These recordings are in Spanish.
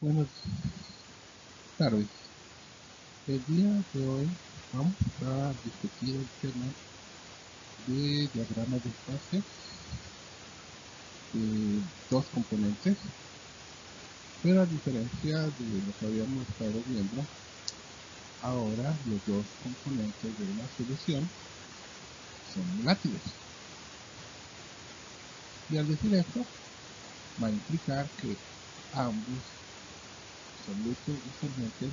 Buenas tardes. El día de hoy vamos a discutir el tema de diagramas de fases de dos componentes, pero a diferencia de lo que habíamos estado viendo, ahora los dos componentes de una solución son volátiles. Y al decir esto, va a implicar que ambos solutos y solventes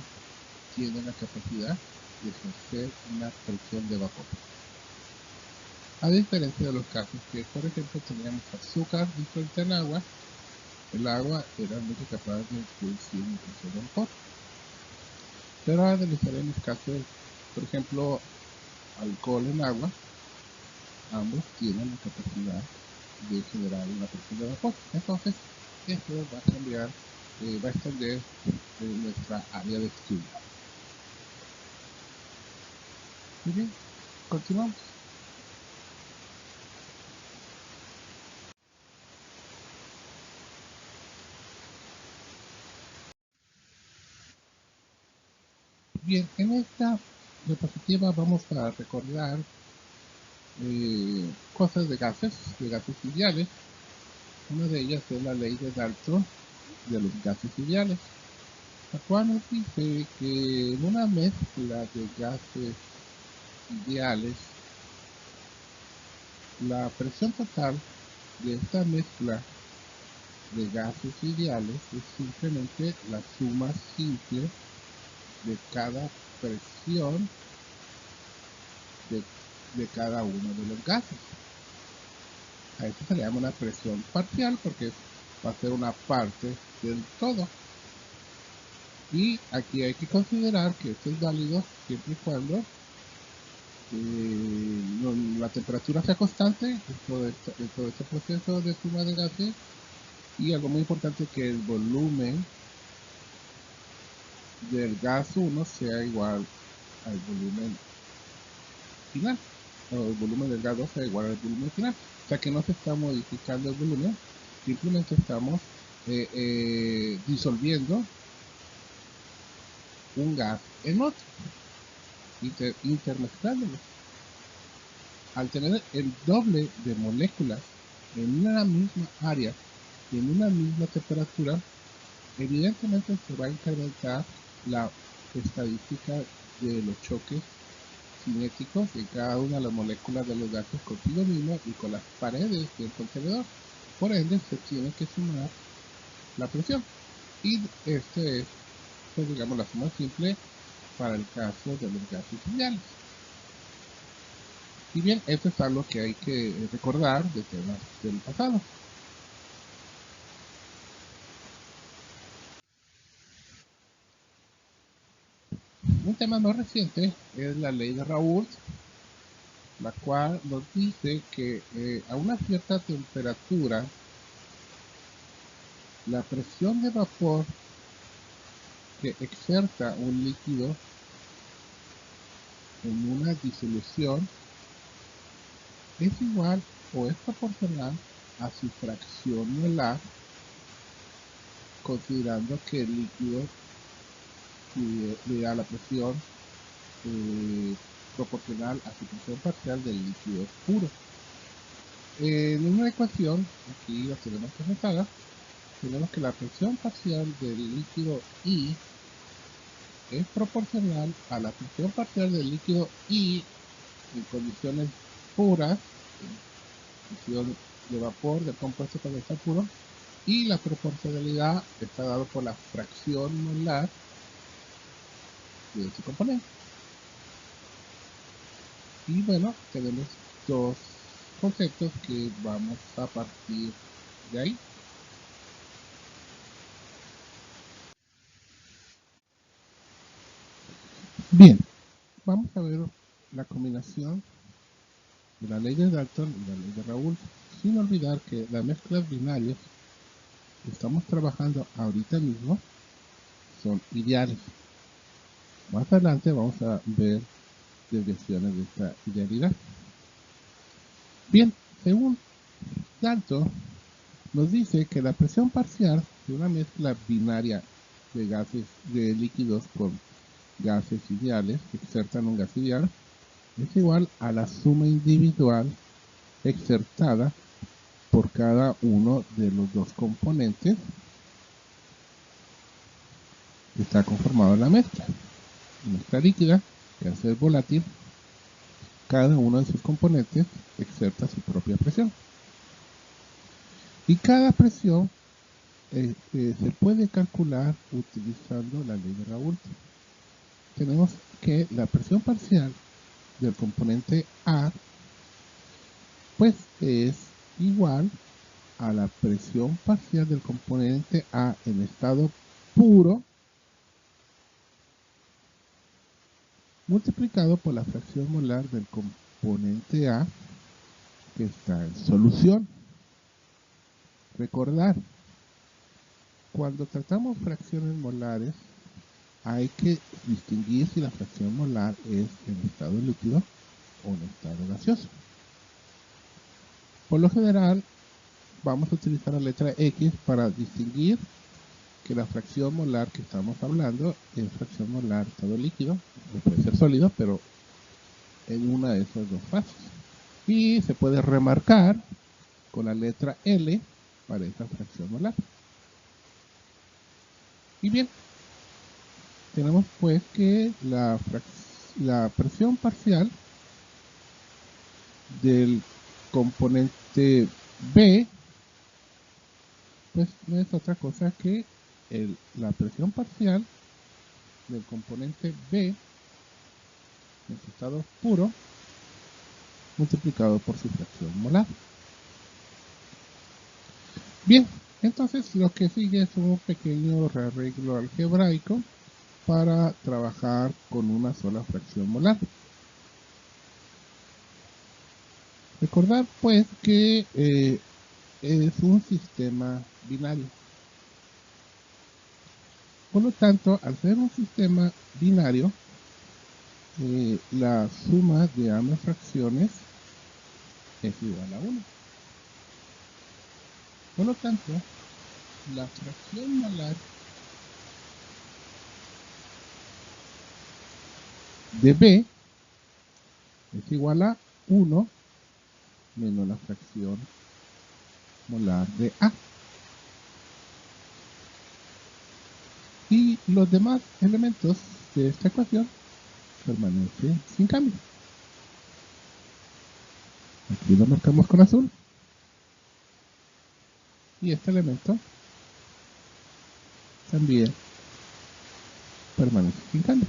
tienen la capacidad de ejercer una presión de vapor. A diferencia de los casos que, por ejemplo, teníamos azúcar disuelta en agua, el agua era realmente capaz de producir una presión de vapor. Pero ahora analizaremos casos, por ejemplo, alcohol en agua, ambos tienen la capacidad de generar una presión de vapor. Entonces, esto va a cambiar, va a extender nuestra área de estudio. Muy bien, continuamos. Bien, en esta diapositiva vamos a recordar cosas de gases ideales. Una de ellas es la ley de Dalton de los gases ideales, la cual nos dice que en una mezcla de gases ideales, la presión total de esta mezcla de gases ideales es simplemente la suma simple de cada presión de cada uno de los gases. A esto se le llama una presión parcial porque va a ser una parte del todo. Y aquí hay que considerar que esto es válido siempre y cuando la temperatura sea constante en todo este proceso de suma de gases, y algo muy importante, que el volumen del gas 1 sea igual al volumen final, o el volumen del gas 2 sea igual al volumen final. O sea que no se está modificando el volumen, simplemente estamos disolviendo un gas en otro, intermezclándolo. Al tener el doble de moléculas en una misma área y en una misma temperatura, evidentemente se va a incrementar la estadística de los choques cinéticos en cada una de las moléculas de los gases consigo mismo y con las paredes del contenedor. Por ende, se tiene que sumar la presión. Y este es, pues, digamos, la suma simple para el caso de los gases ideales. Y bien, esto es algo que hay que recordar de temas del pasado. Un tema más reciente es la ley de Raoult, la cual nos dice que a una cierta temperatura la presión de vapor que exerta un líquido en una disolución es igual o es proporcional a su fracción molar, considerando que el líquido le da la presión proporcional a su presión parcial del líquido puro. En una ecuación, aquí la tenemos presentada, tenemos que la presión parcial del líquido I es proporcional a la presión parcial del líquido I en condiciones puras, en condición de vapor del compuesto cuando está puro, y la proporcionalidad está dado por la fracción molar de ese componente. Y bueno, tenemos dos conceptos que vamos a partir de ahí. Bien, vamos a ver la combinación de la ley de Dalton y la ley de Raoult, sin olvidar que las mezclas binarias que estamos trabajando ahorita mismo son ideales. Más adelante vamos a ver desviaciones de esta idealidad. Bien, según Dalton, nos dice que la presión parcial de una mezcla binaria de gases, de líquidos con gases ideales que exertan un gas ideal es igual a la suma individual exertada por cada uno de los dos componentes que está conformado en la mezcla. En mezcla líquida, que al ser volátil, cada uno de sus componentes exerta su propia presión. Y cada presión se puede calcular utilizando la ley de Raoult. Tenemos que la presión parcial del componente A pues es igual a la presión parcial del componente A en estado puro multiplicado por la fracción molar del componente A que está en solución. Recordar, cuando tratamos fracciones molares hay que distinguir si la fracción molar es en estado líquido o en estado gaseoso. Por lo general vamos a utilizar la letra X para distinguir que la fracción molar que estamos hablando es fracción molar estado líquido, o puede ser sólido, pero en una de esas dos fases. Y se puede remarcar con la letra L para esa fracción molar. Y bien, tenemos pues que la presión parcial del componente B pues no es otra cosa que la presión parcial del componente B en su estado puro multiplicado por su fracción molar. Bien, entonces lo que sigue es un pequeño rearreglo algebraico para trabajar con una sola fracción molar. Recordar pues que es un sistema binario. Por lo tanto, al ser un sistema binario, la suma de ambas fracciones es igual a 1. Por lo tanto, la fracción molar de B es igual a 1 menos la fracción molar de A. Y los demás elementos de esta ecuación permanecen sin cambio. Aquí lo marcamos con azul. Y este elemento también permanece sin cambio.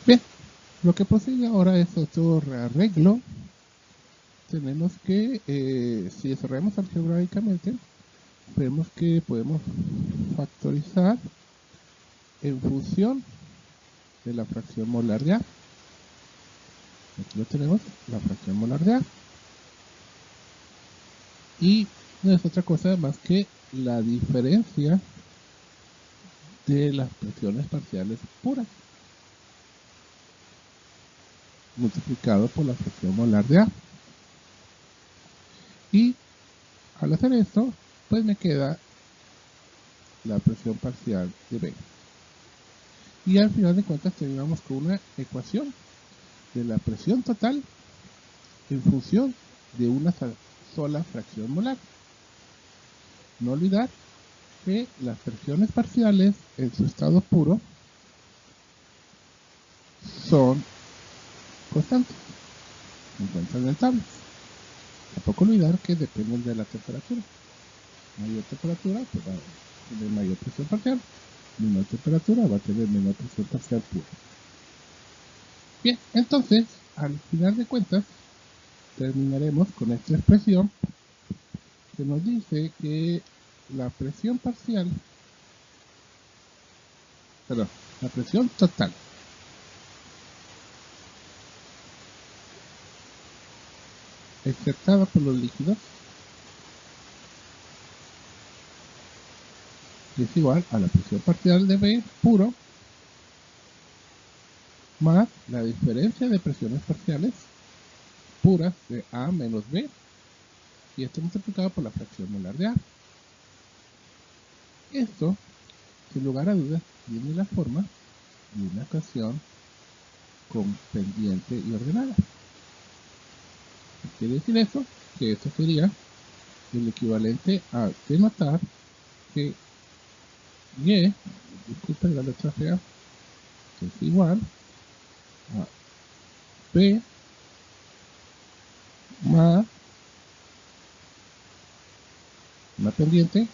Bien, lo que prosigue ahora es otro rearreglo. Tenemos que, si desarrollamos algebraicamente, vemos que podemos factorizar en función de la fracción molar de A. Aquí lo tenemos, la fracción molar de A. Y no es otra cosa más que la diferencia de las presiones parciales puras multiplicado por la fracción molar de A. Y al hacer esto, pues me queda la presión parcial de B. Y al final de cuentas terminamos con una ecuación de la presión total en función de una sola fracción molar. No olvidar que las presiones parciales en su estado puro son constantes, se encuentran en tablas. Tampoco olvidar que dependen de la temperatura. Mayor temperatura pues va a tener mayor presión parcial, menor temperatura va a tener menor presión parcial pura. Bien, entonces, al final de cuentas, terminaremos con esta expresión que nos dice que la presión parcial, perdón, la presión total exertada por los líquidos es igual a la presión parcial de B puro más la diferencia de presiones parciales puras de A menos B, y esto multiplicado por la fracción molar de A. Esto, sin lugar a dudas, tiene la forma de una ecuación con pendiente y ordenada. ¿Qué quiere decir eso? Que esto sería el equivalente a denotar que y, disculpen la letra fea, que es igual a p más una pendiente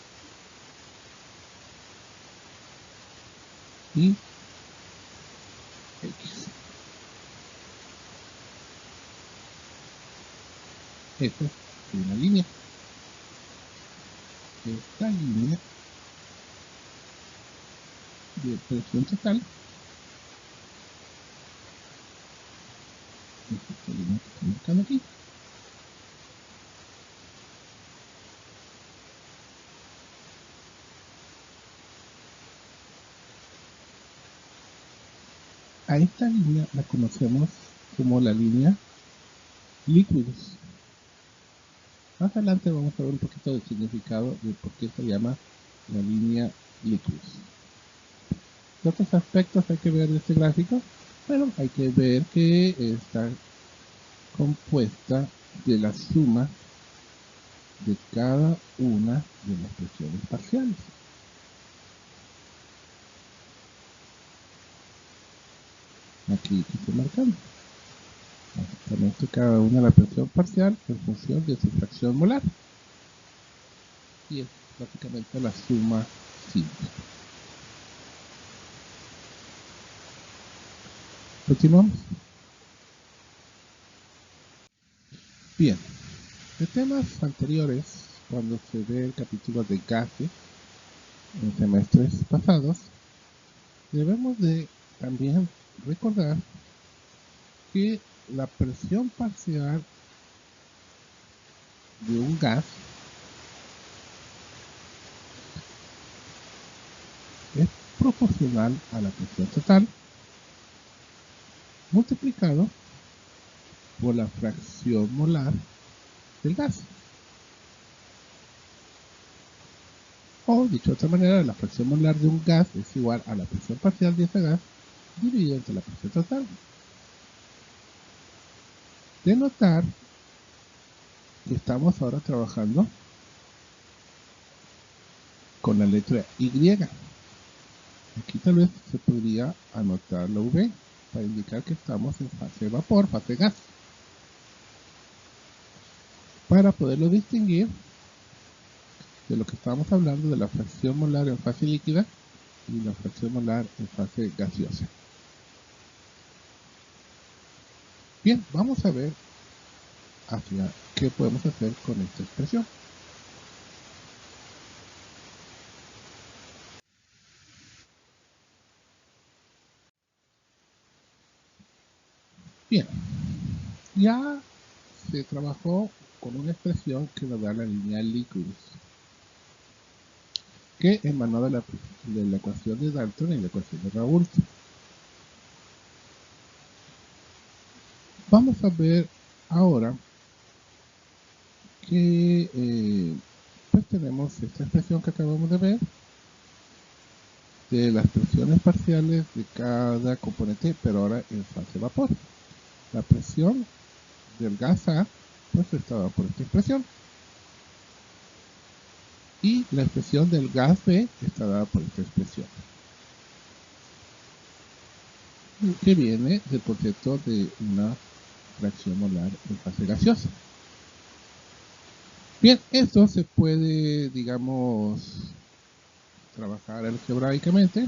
y x. Esta es una línea. Esta línea de presión total, esta línea que estoy marcando aquí, a esta línea la conocemos como la línea líquidos. Más adelante vamos a ver un poquito del significado de por qué se llama la línea líquidos. ¿Qué otros aspectos hay que ver de este gráfico? Bueno, hay que ver que está compuesta de la suma de cada una de las presiones parciales. Aquí estoy marcando. Básicamente cada una de la presión parcial en función de su fracción molar. Y es básicamente la suma simple. Continuamos. Bien, de temas anteriores, cuando se ve el capítulo de gases en semestres pasados, debemos de también recordar que la presión parcial de un gas es proporcional a la presión total multiplicado por la fracción molar del gas. O, dicho de otra manera, la fracción molar de un gas es igual a la presión parcial de ese gas dividido entre la presión total. De notar que estamos ahora trabajando con la letra Y. Aquí tal vez se podría anotar la V para indicar que estamos en fase vapor, fase gas. Para poderlo distinguir de lo que estábamos hablando de la fracción molar en fase líquida y la fracción molar en fase gaseosa. Bien, vamos a ver hacia qué podemos hacer con esta expresión. Bien, ya se trabajó con una expresión que nos da la línea líquidos, que emanó de la ecuación de Dalton y la ecuación de Raoult. Vamos a ver ahora que pues tenemos esta expresión que acabamos de ver de las presiones parciales de cada componente, pero ahora en fase vapor. La presión del gas A pues está dada por esta expresión y la expresión del gas B está dada por esta expresión, que viene del concepto de una fracción molar en fase gaseosa. Bien, esto se puede, digamos, trabajar algebraicamente.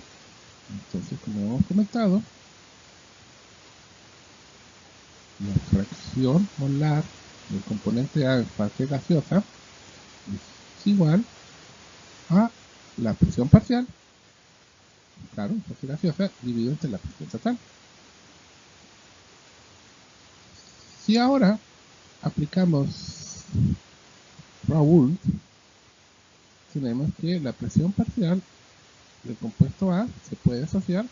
Entonces, como hemos comentado, la fracción molar del componente A en fase gaseosa es igual a la presión parcial, claro, en fase gaseosa, dividido entre la presión total. Si ahora aplicamos Raoult, tenemos que la presión parcial del compuesto A se puede asociar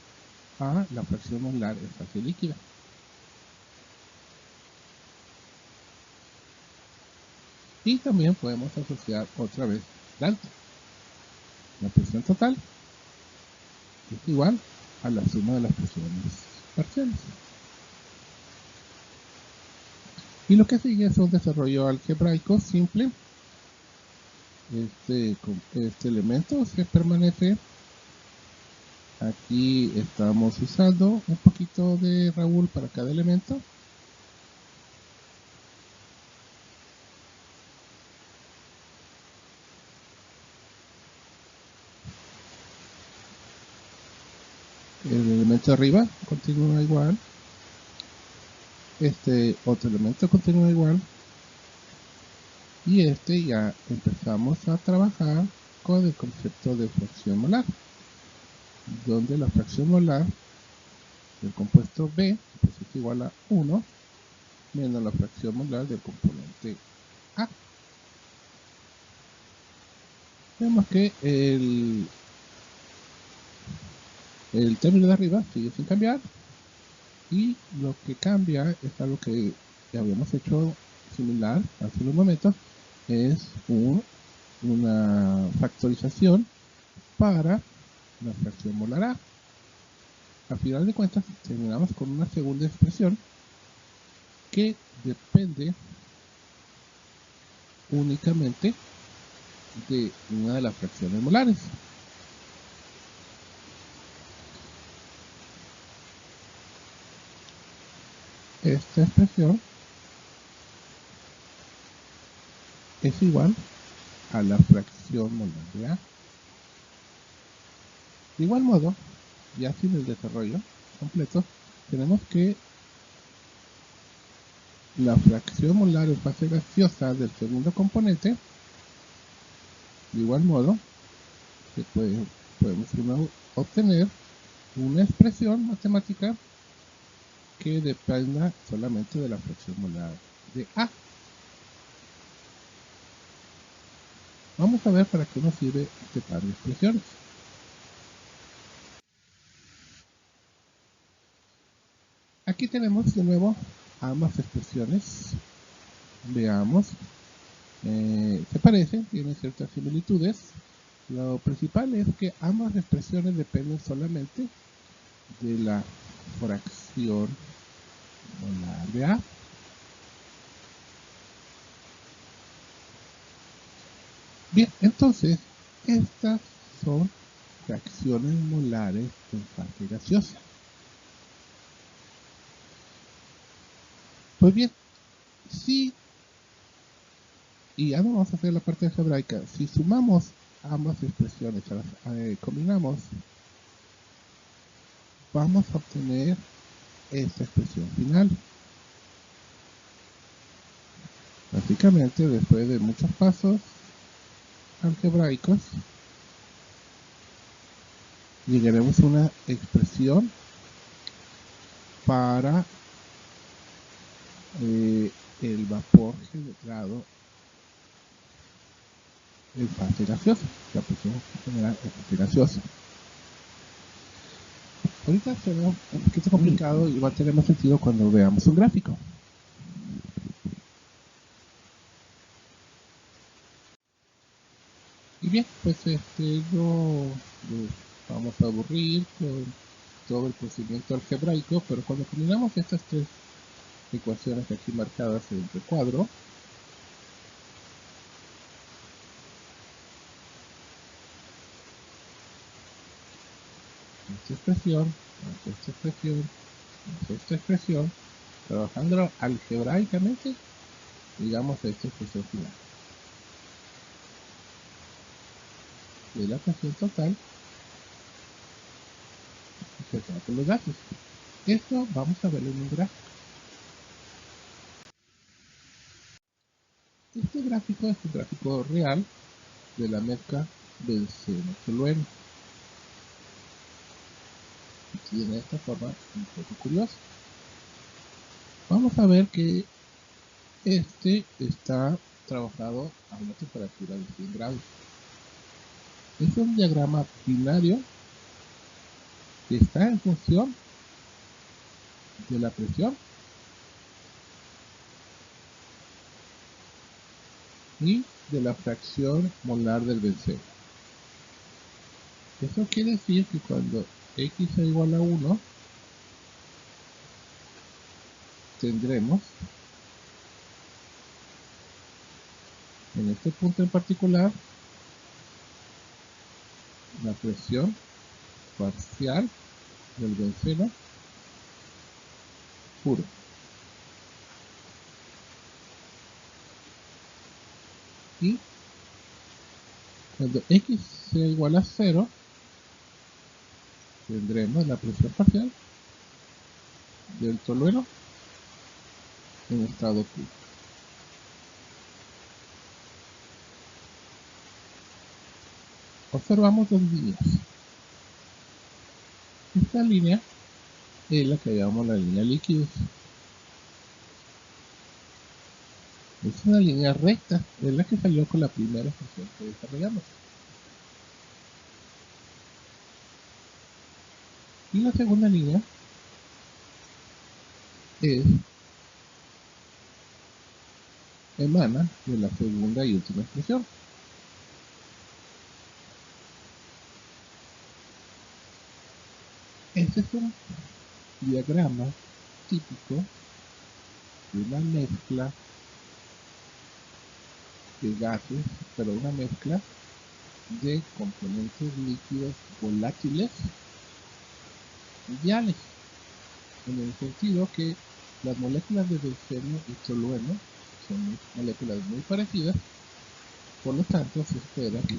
a la fracción molar en fase líquida. Y también podemos asociar otra vez Dalton. La presión total es igual a la suma de las presiones parciales. Y lo que sigue es un desarrollo algebraico simple. Este elemento se permanece. Aquí estamos usando un poquito de Raúl para cada elemento. El elemento de arriba continúa igual. Este otro elemento continúa igual. Y ya empezamos a trabajar con el concepto de fracción molar, donde la fracción molar del compuesto B pues es igual a 1 menos la fracción molar del componente A. Vemos que el término de arriba sigue sin cambiar, y lo que cambia es algo que ya habíamos hecho similar hace unos momentos, es una factorización para la fracción molar A. Al final de cuentas terminamos con una segunda expresión que depende únicamente de una de las fracciones molares. Esta expresión es igual a la fracción molar de A. De igual modo, ya sin el desarrollo completo, tenemos que la fracción molar en fase gaseosa del segundo componente, de igual modo, podemos obtener una expresión matemática que dependa solamente de la fracción molar de A. Vamos a ver para qué nos sirve este par de expresiones. Aquí tenemos de nuevo ambas expresiones. Veamos. Se parecen, tienen ciertas similitudes. Lo principal es que ambas expresiones dependen solamente de la fracción molar de A. Bien, entonces, estas son fracciones molares en fase gaseosa. Pues bien, si, y ahora vamos a hacer la parte algebraica, si sumamos ambas expresiones, combinamos, vamos a obtener esta expresión final. Básicamente, después de muchos pasos algebraicos, llegaremos a una expresión para el vapor generado en fase gaseosa, la presión general en fase gaseosa. Ahorita será un poquito complicado y va a tener más sentido cuando veamos un gráfico. Y bien, pues no nos vamos a aburrir con todo el procedimiento algebraico, pero cuando combinamos estas tres ecuaciones aquí marcadas en el recuadro, esta expresión, esta expresión, esta expresión, trabajando algebraicamente, llegamos a esta expresión final. De la presión total afectada por los gases. Esto vamos a verlo en un gráfico. Este gráfico es un gráfico real de la mezcla benceno-tolueno. Tiene esta forma un poco curiosa. Vamos a ver que está trabajado a una temperatura de 100 grados. Es un diagrama binario que está en función de la presión y de la fracción molar del benceno. Eso quiere decir que cuando x es igual a 1, tendremos, en este punto en particular, la presión parcial del benceno puro. Y cuando x sea igual a 0, tendremos la presión parcial del tolueno en estado puro. Observamos dos líneas. Esta línea es la que llamamos la línea líquidos. Es una línea recta, es la que salió con la primera función que desarrollamos. Y la segunda línea emana de la segunda y última expresión. Este es un diagrama típico de una mezcla de gases, pero una mezcla de componentes líquidos volátiles ideales, en el sentido que las moléculas de benceno y tolueno son moléculas muy parecidas, por lo tanto se espera que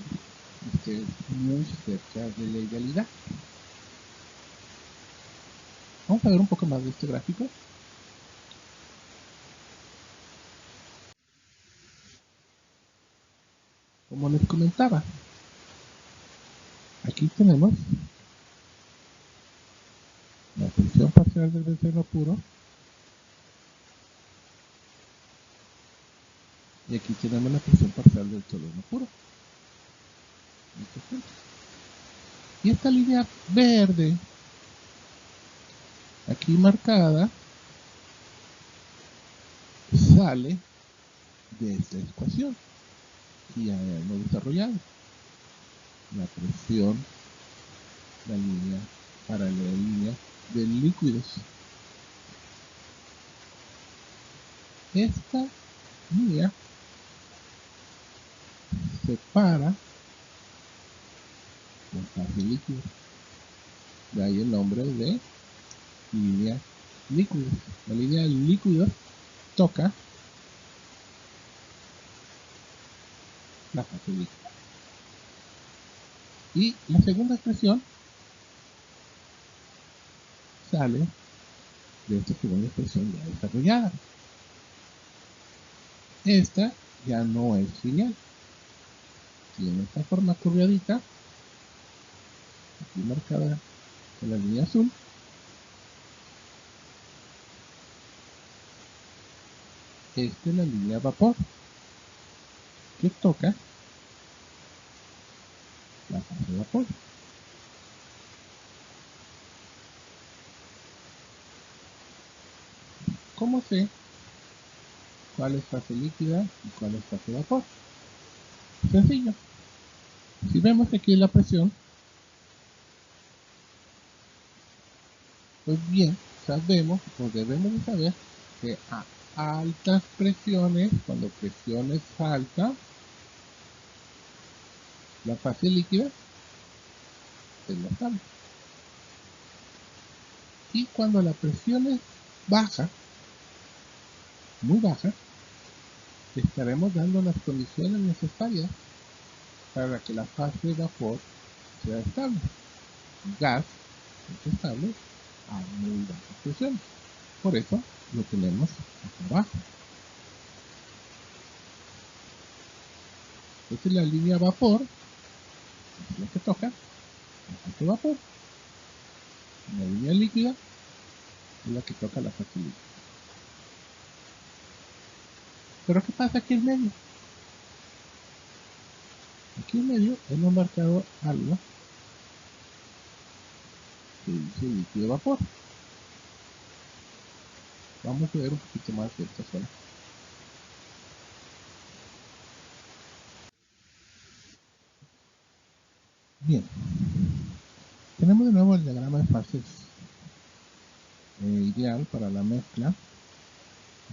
esté muy cerca de la idealidad. Vamos a ver un poco más de este gráfico. Como les comentaba, aquí tenemos la presión parcial del benceno puro y aquí tenemos la presión parcial del tolueno puro. Y esta línea verde aquí marcada sale de esta ecuación que ya hemos desarrollado. La presión, la línea paralela, la línea de líquidos. Esta línea separa la fase líquida. De ahí el nombre de línea líquida. La línea de líquidos toca la fase líquida. Y la segunda expresión sale de esta segunda expresión ya desarrollada. Esta ya no es lineal. Tiene esta forma curviadita, aquí marcada con la línea azul. Esta es la línea vapor que toca la fase de vapor. ¿Cómo sé cuál es fase líquida y cuál es fase de vapor? Sencillo. Si vemos aquí la presión, pues bien, sabemos o debemos de saber que a altas presiones, cuando presión es alta, la fase líquida es la estable. Y cuando la presión es baja, muy baja, estaremos dando las condiciones necesarias para que la fase de vapor sea estable. Gas es estable a muy bajas presiones. Por eso lo tenemos acá abajo. Esta es la línea vapor, es la que toca la fase de vapor. La línea líquida es la que toca la fase líquida. Pero ¿qué pasa aquí en medio? Aquí en medio hemos marcado algo que dice líquido vapor. Vamos a ver un poquito más de esta zona. Bien, Tenemos de nuevo el diagrama de fases ideal para la mezcla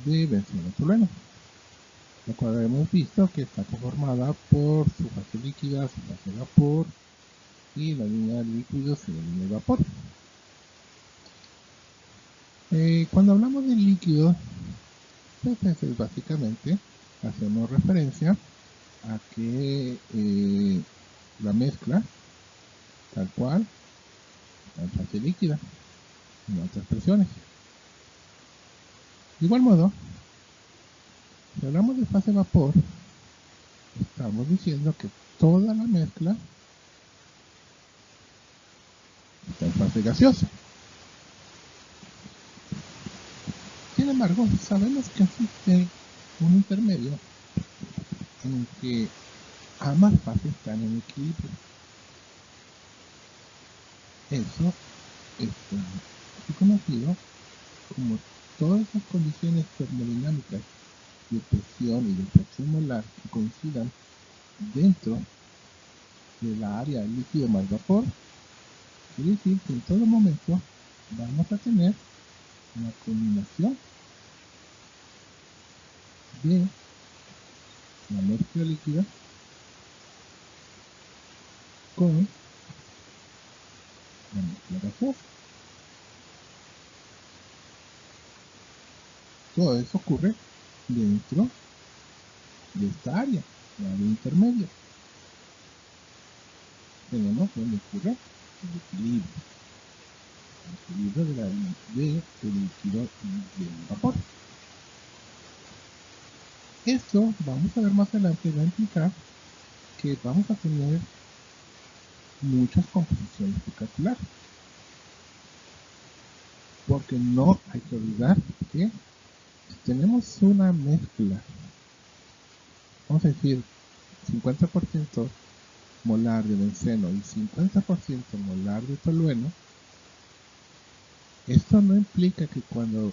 de benceno tolueno, la cual hemos visto que está conformada por su fase líquida, su fase de vapor y la línea de líquidos y la línea de vapor. Cuando hablamos de líquido, pues es básicamente hacemos referencia a que la mezcla tal cual está en fase líquida, en otras presiones. De igual modo, si hablamos de fase vapor, estamos diciendo que toda la mezcla está en fase gaseosa. Sin embargo, sabemos que existe un intermedio en que ambas fases están en equilibrio. Eso está conocido como todas las condiciones termodinámicas de presión y de fracción molar que coincidan dentro de la área líquido más vapor, quiere decir que en todo momento vamos a tener una combinación de la mezcla líquida con la mezcla gaseosa. Todo eso ocurre dentro de esta área, la área intermedia. Tenemos donde ocurre el equilibrio del líquido y del vapor. Esto vamos a ver más adelante, va a implicar que vamos a tener muchas composiciones que calcular, porque no hay que olvidar que si tenemos una mezcla, vamos a decir 50% molar de benceno y 50% molar de tolueno, esto no implica que cuando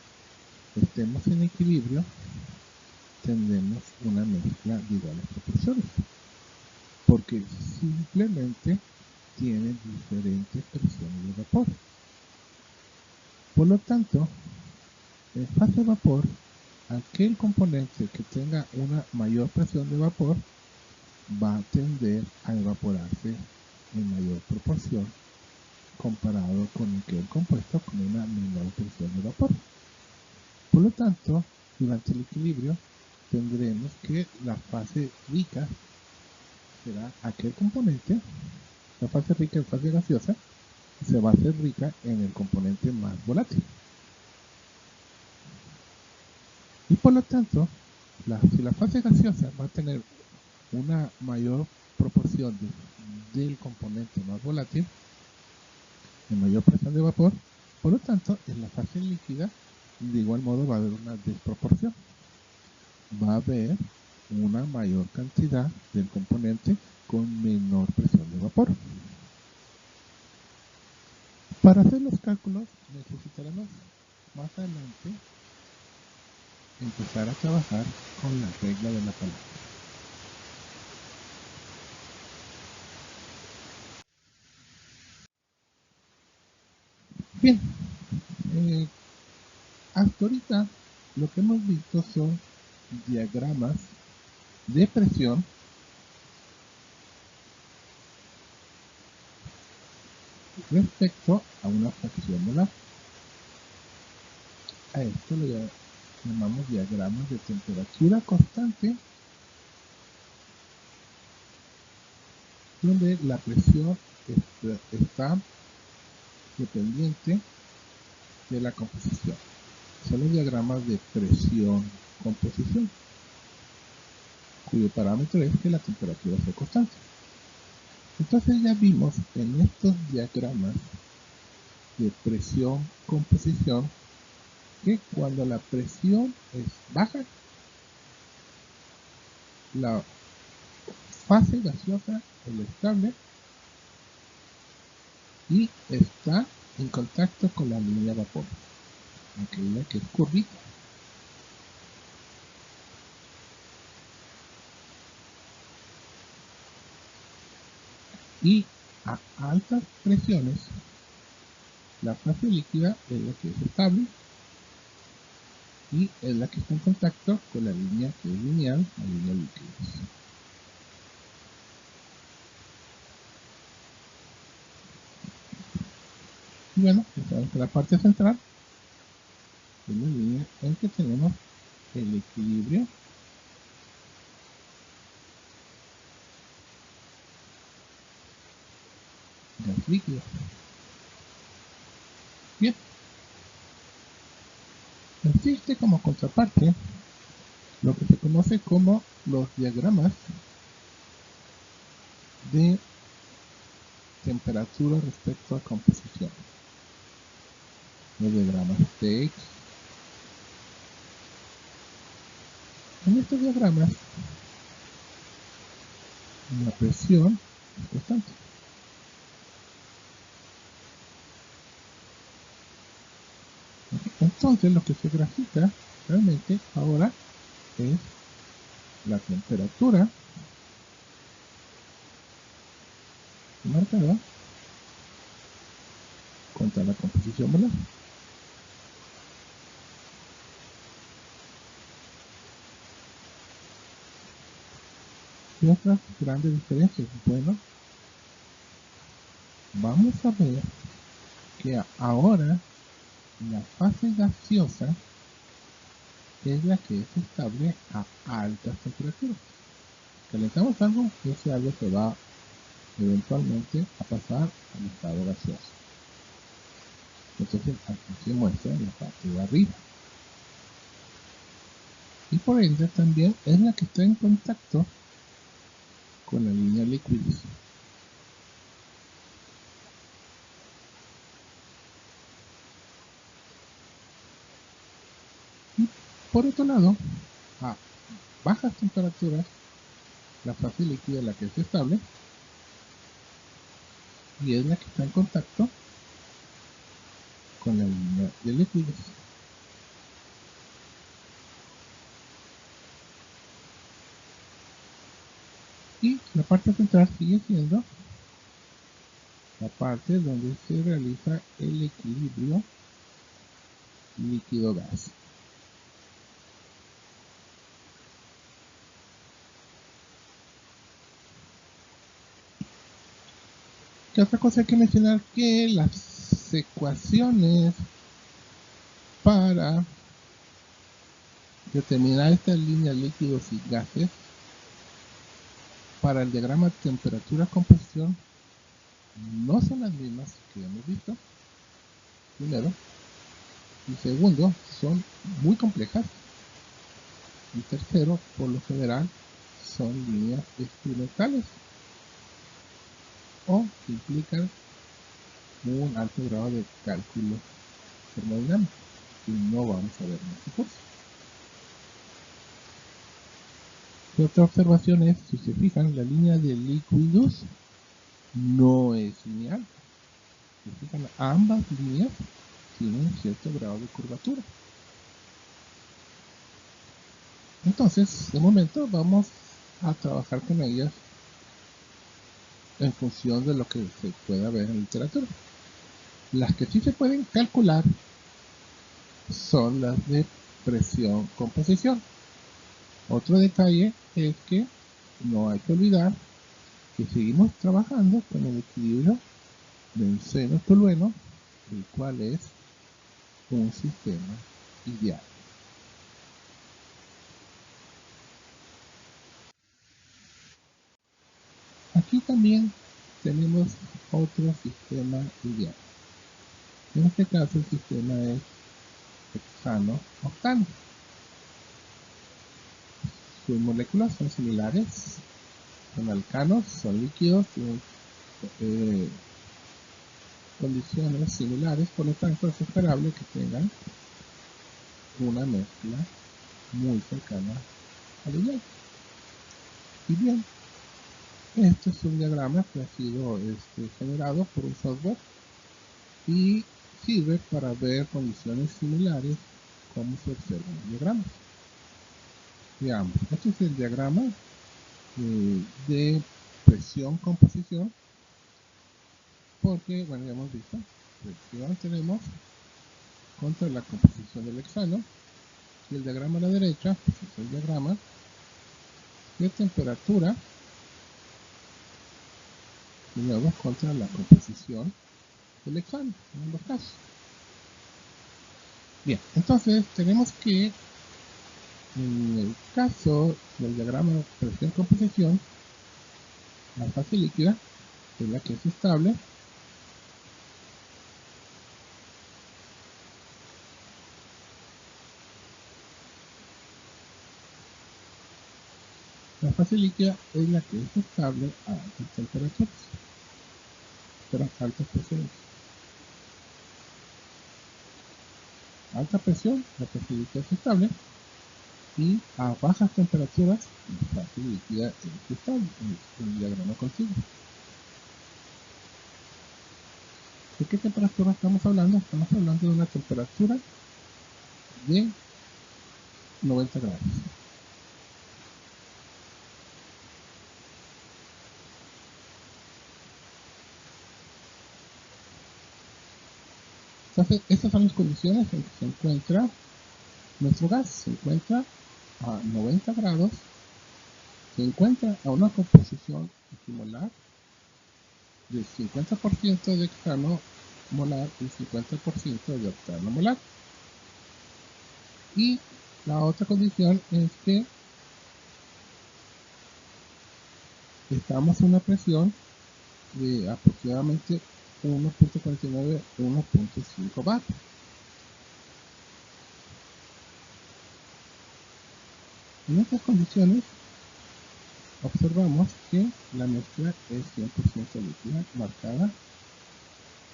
estemos en equilibrio tendremos una mezcla de iguales proporciones, porque simplemente tienen diferentes presiones de vapor. Por lo tanto, en fase vapor, aquel componente que tenga una mayor presión de vapor va a tender a evaporarse en mayor proporción comparado con aquel compuesto con una menor presión de vapor. Por lo tanto, durante el equilibrio tendremos que la fase rica será aquel componente, la fase rica en fase gaseosa, se va a hacer rica en el componente más volátil. Y por lo tanto, si la fase gaseosa va a tener una mayor proporción del componente más volátil, de mayor presión de vapor, por lo tanto, en la fase líquida, de igual modo va a haber una desproporción. Va a haber una mayor cantidad del componente con menor presión de vapor. Para hacer los cálculos necesitaremos más adelante empezar a trabajar con la regla de la palanca. Bien, hasta ahorita lo que hemos visto son diagramas de presión respecto a una fracción molar. A esto le llamamos diagramas de temperatura constante, donde la presión está dependiente de la composición. Son los diagramas de presión-composición, cuyo parámetro es que la temperatura sea constante. Entonces ya vimos en estos diagramas de presión-composición que cuando la presión es baja, la fase gaseosa es estable y está en contacto con la línea de vapor, aquella que es curvita. Y a altas presiones, la fase líquida es la que es estable y es la que está en contacto con la línea que es lineal, la línea líquida. Y bueno, ya sabemos que la parte central es la línea en que tenemos el equilibrio gas líquido. Bien, existe como contraparte lo que se conoce como los diagramas de temperatura respecto a composición. Los diagramas TX. En estos diagramas, la presión es constante. Entonces, lo que se grafica realmente ahora es la temperatura marcada contra la composición molar. ¿Y otras grandes diferencias? Bueno, vamos a ver que ahora la fase gaseosa es la que es estable a altas temperaturas. Calentamos algo y ese algo se va eventualmente a pasar al estado gaseoso. Entonces aquí se muestra en la parte de arriba. Y por ende también es la que está en contacto con la línea líquida. Y por otro lado, a bajas temperaturas, la fase líquida es la que es estable y es la que está en contacto con la línea de líquidos. Y la parte central sigue siendo la parte donde se realiza el equilibrio líquido-gas. ¿Qué otra cosa hay que mencionar? Que las ecuaciones para determinar estas líneas líquidos y gases para el diagrama temperatura-composición no son las mismas que hemos visto, primero, y segundo, son muy complejas, y tercero, por lo general, son líneas experimentales o que implican un alto grado de cálculo termodinámico y no vamos a ver en este curso. Y otra observación es, si se fijan, la línea de líquidos no es lineal. Si se fijan, ambas líneas tienen cierto grado de curvatura. Entonces, de momento vamos a trabajar con ellas en función de lo que se pueda ver en literatura. Las que sí se pueden calcular son las de presión-composición. Otro detalle es que no hay que olvidar que seguimos trabajando con el equilibrio benceno-tolueno, el cual es un sistema ideal. Aquí también tenemos otro sistema ideal. En este caso el sistema es hexano-octano. Sus moléculas son similares, son alcanos, son líquidos, tienen condiciones similares, por lo tanto es esperable que tengan una mezcla muy cercana al ideal. Y bien, este es un diagrama que ha sido generado por un software y sirve para ver condiciones similares como se observan en diagramas. Veamos, este es el diagrama de presión-composición porque, bueno, ya hemos visto, presión tenemos contra la composición del hexano, y el diagrama a la derecha, pues es el diagrama de temperatura, de nuevo, contra la composición del hexano, en ambos casos. Bien, entonces tenemos que, en el caso del diagrama de presión-composición, la fase líquida es la que es estable, la fase líquida es la que es estable a altas temperaturas, pero a altas presiones. Alta presión, la fase líquida es estable, y a bajas temperaturas, la fase líquida es estable, el diagrama consigue. ¿De qué temperatura estamos hablando? Estamos hablando de una temperatura de 90 grados. Entonces, estas son las condiciones en que se encuentra nuestro gas. Se encuentra a 90 grados, se encuentra a una composición equimolar del 50% de hexano molar y 50% de octano molar. Y la otra condición es que estamos a una presión de aproximadamente 1.49 a 1.5 bar. En estas condiciones observamos que la mezcla es 100% líquida, marcada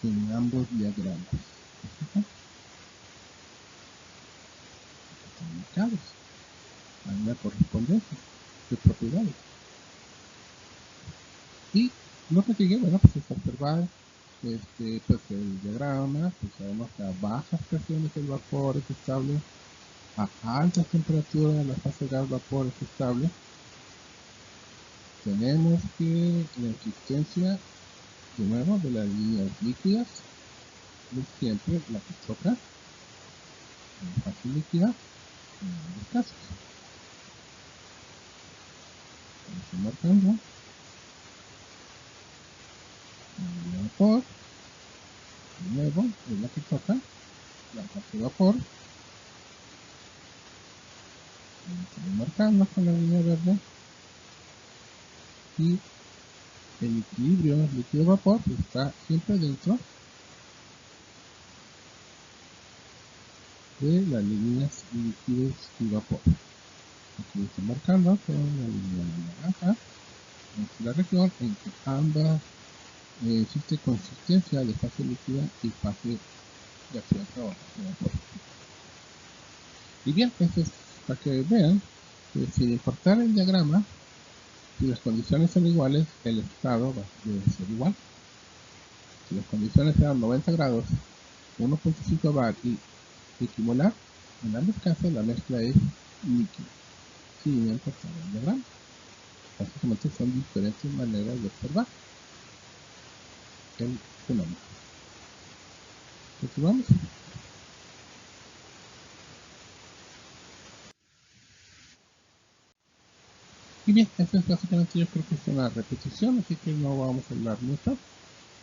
en ambos diagramas. Están marcados. Hay una correspondencia de propiedades. Y lo que sigue, bueno, pues es observar pues el diagrama, pues sabemos que a bajas presiones el vapor es estable, a altas temperaturas la fase gas-vapor es estable. Tenemos que la existencia, de nuevo, de las líneas líquidas es siempre la que choca en la fase líquida en ambos casos. Estoy marcando el vapor, de nuevo, es la que toca la fase vapor. Estoy marcando con la línea verde. Y el equilibrio líquido-vapor está siempre dentro de las líneas líquidos y vapor. Aquí estoy marcando con la línea naranja. Esta es la región en que ambas existe consistencia de fase líquida y fase gaseosa o fase vapor. Y bien, esto es para que vean que sin importar el diagrama, si las condiciones son iguales, el estado debe ser igual. Si las condiciones eran 90 grados, 1.5 bar y equimolar, en ambos casos la mezcla es líquida, sin importar el diagrama. Básicamente son diferentes maneras de observar el fenómeno. Continuamos. Y bien, esto es básicamente, yo creo que es una repetición, así que no vamos a hablar mucho.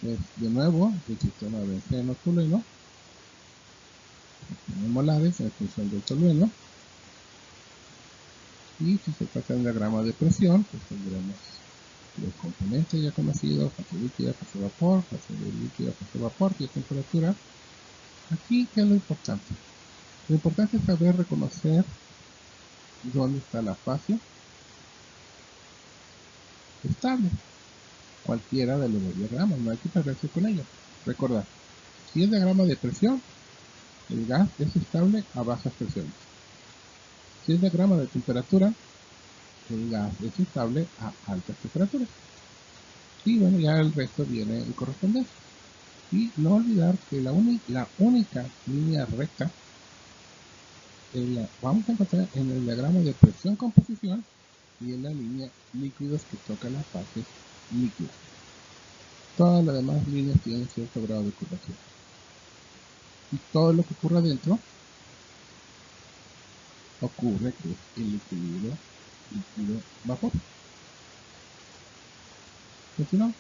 Es de nuevo el sistema benceno-tolueno, molares en función del tolueno. Y si se trata de un diagrama de presión, pues tendremos los componentes ya conocidos: fase líquida, fase vapor, fase líquida, fase vapor y temperatura. Aquí, ¿qué es lo importante? Lo importante es saber reconocer dónde está la fase estable. Cualquiera de los dos diagramas, no hay que perderse con ello. Recordad, si es diagrama de presión, el gas es estable a bajas presiones. Si es diagrama de temperatura, el gas es estable a altas temperaturas. Y bueno, ya el resto viene en correspondencia. Y no olvidar que la única línea recta la vamos a encontrar en el diagrama de presión-composición y en la línea líquidos que toca la fase líquida. Todas las demás líneas tienen cierto grado de curvatura. Y todo lo que ocurre adentro ocurre que es el equilibrio líquido-vapor. ¿Continuamos?